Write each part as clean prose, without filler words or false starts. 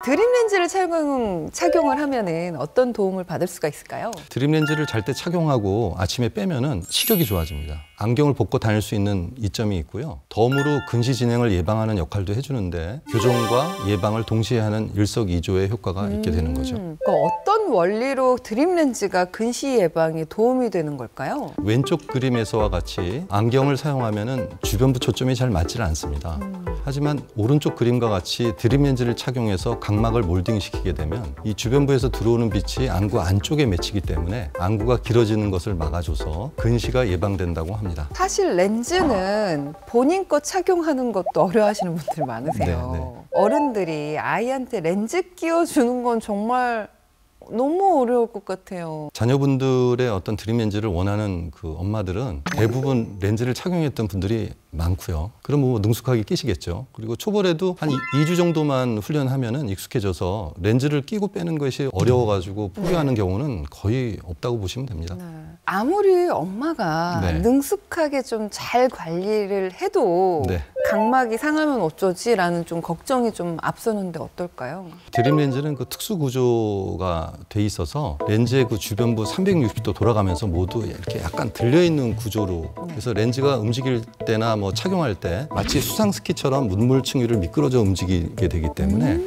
드림 렌즈를 착용을 하면은 어떤 도움을 받을 수가 있을까요? 드림 렌즈를 잘 때 착용하고 아침에 빼면은 시력이 좋아집니다. 안경을 벗고 다닐 수 있는 이점이 있고요. 덤으로 근시 진행을 예방하는 역할도 해주는데 교정과 예방을 동시에 하는 일석이조의 효과가 있게 되는 거죠. 그러니까 어떤 원리로 드림 렌즈가 근시 예방에 도움이 되는 걸까요? 왼쪽 그림에서와 같이 안경을 사용하면은 주변부 초점이 잘 맞지 않습니다. 하지만 오른쪽 그림과 같이 드림 렌즈를 착용해서 각막을 몰딩시키게 되면 이 주변부에서 들어오는 빛이 안구 안쪽에 맺히기 때문에 안구가 길어지는 것을 막아줘서 근시가 예방된다고 합니다. 사실 렌즈는 본인 거 착용하는 것도 어려워하시는 분들 많으세요. 네. 어른들이 아이한테 렌즈 끼워주는 건 정말 너무 어려울 것 같아요. 자녀분들의 어떤 드림 렌즈를 원하는 그 엄마들은 대부분 렌즈를 착용했던 분들이 많고요. 그럼 뭐 능숙하게 끼시겠죠. 그리고 초벌에도 한 2주 정도만 훈련하면은 익숙해져서 렌즈를 끼고 빼는 것이 어려워가지고 포기하는 경우는 거의 없다고 보시면 됩니다. 네. 아무리 엄마가 능숙하게 좀 잘 관리를 해도 각막이 상하면 어쩌지라는 좀 걱정이 좀 앞서는데 어떨까요? 드림 렌즈는 그 특수 구조가 돼 있어서 렌즈의 그 주변부 360도 돌아가면서 모두 이렇게 약간 들려있는 구조로 그래서 렌즈가 움직일 때나 뭐 착용할 때 마치 수상 스키처럼 문물층 위를 미끄러져 움직이게 되기 때문에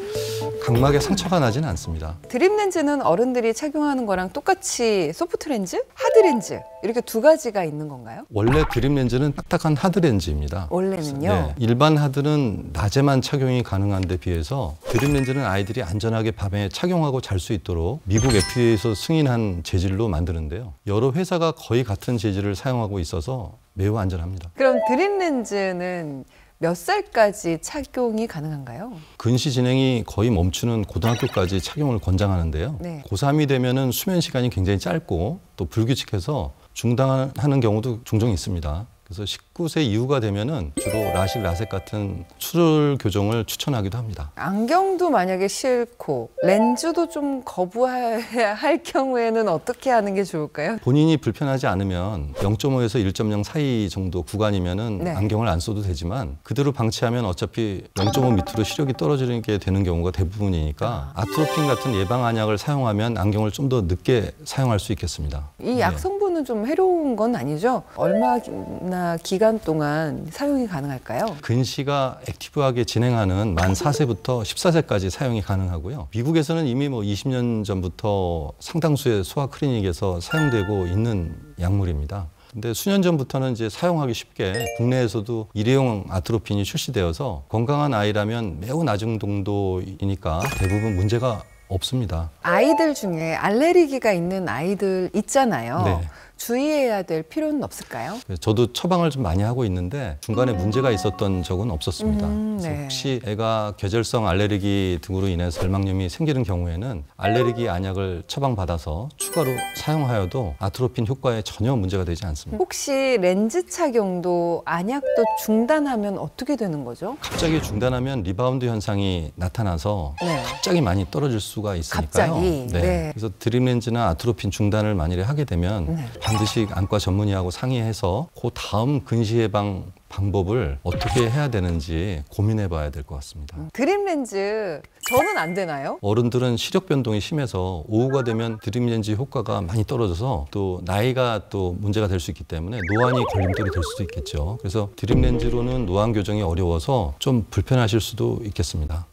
각막에 상처가 나지는 않습니다. 드림 렌즈는 어른들이 착용하는 거랑 똑같이 소프트 렌즈, 하드 렌즈 이렇게 두 가지가 있는 건가요? 원래 드림 렌즈는 딱딱한 하드 렌즈입니다. 원래는요? 네, 일반 하드는 낮에만 착용이 가능한 데 비해서 드림 렌즈는 아이들이 안전하게 밤에 착용하고 잘 수 있도록 미국 FDA에서 승인한 재질로 만드는데요. 여러 회사가 거의 같은 재질을 사용하고 있어서 매우 안전합니다. 그럼 드림 렌즈는 몇 살까지 착용이 가능한가요? 근시 진행이 거의 멈추는 고등학교까지 착용을 권장하는데요. 고3이 되면은 수면 시간이 굉장히 짧고 또 불규칙해서 중단하는 경우도 종종 있습니다. 그래서 19세 이후가 되면은 주로 라식, 라섹 같은 출혈 교정을 추천하기도 합니다. 안경도 만약에 싫고 렌즈도 좀 거부할 경우에는 어떻게 하는 게 좋을까요? 본인이 불편하지 않으면 0.5에서 1.0 사이 정도 구간이면은 안경을 안 써도 되지만 그대로 방치하면 어차피 0.5 밑으로 시력이 떨어지게 되는 경우가 대부분이니까 아트로핀 같은 예방 안약을 사용하면 안경을 좀 더 늦게 사용할 수 있겠습니다. 이 약 성분은 좀 해로운 건 아니죠? 얼마나 기간 동안 사용이 가능할까요? 근시가 액티브하게 진행하는 만 4세부터 14세까지 사용이 가능하고요. 미국에서는 이미 뭐 20년 전부터 상당수의 소아 클리닉에서 사용되고 있는 약물입니다. 근데 수년 전부터는 이제 사용하기 쉽게 국내에서도 일회용 아트로핀이 출시되어서 건강한 아이라면 매우 낮은 농도이니까 대부분 문제가 없습니다. 아이들 중에 알레르기가 있는 아이들 있잖아요. 주의해야 될 필요는 없을까요? 저도 처방을 좀 많이 하고 있는데 중간에 문제가 있었던 적은 없었습니다. 그래서 혹시 애가 계절성 알레르기 등으로 인해서 결막염이 생기는 경우에는 알레르기 안약을 처방받아서 추가로 사용하여도 아트로핀 효과에 전혀 문제가 되지 않습니다. 혹시 렌즈 착용도 안약도 중단하면 어떻게 되는 거죠? 갑자기 중단하면 리바운드 현상이 나타나서 갑자기 많이 떨어질 수가 있으니까요. 갑자기? 그래서 드림 렌즈나 아트로핀 중단을 만일에 하게 되면 반드시 안과 전문의하고 상의해서 그 다음 근시 예방 방법을 어떻게 해야 되는지 고민해 봐야 될 것 같습니다. 드림 렌즈 저는 안 되나요? 어른들은 시력 변동이 심해서 오후가 되면 드림 렌즈 효과가 많이 떨어져서 또 나이가 또 문제가 될 수 있기 때문에 노안이 걸림돌이 될 수도 있겠죠. 그래서 드림 렌즈로는 노안 교정이 어려워서 좀 불편하실 수도 있겠습니다.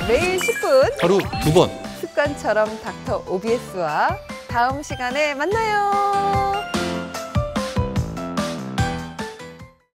매일 10분 하루 2번 습관처럼 닥터 OBS와 다음 시간에 만나요.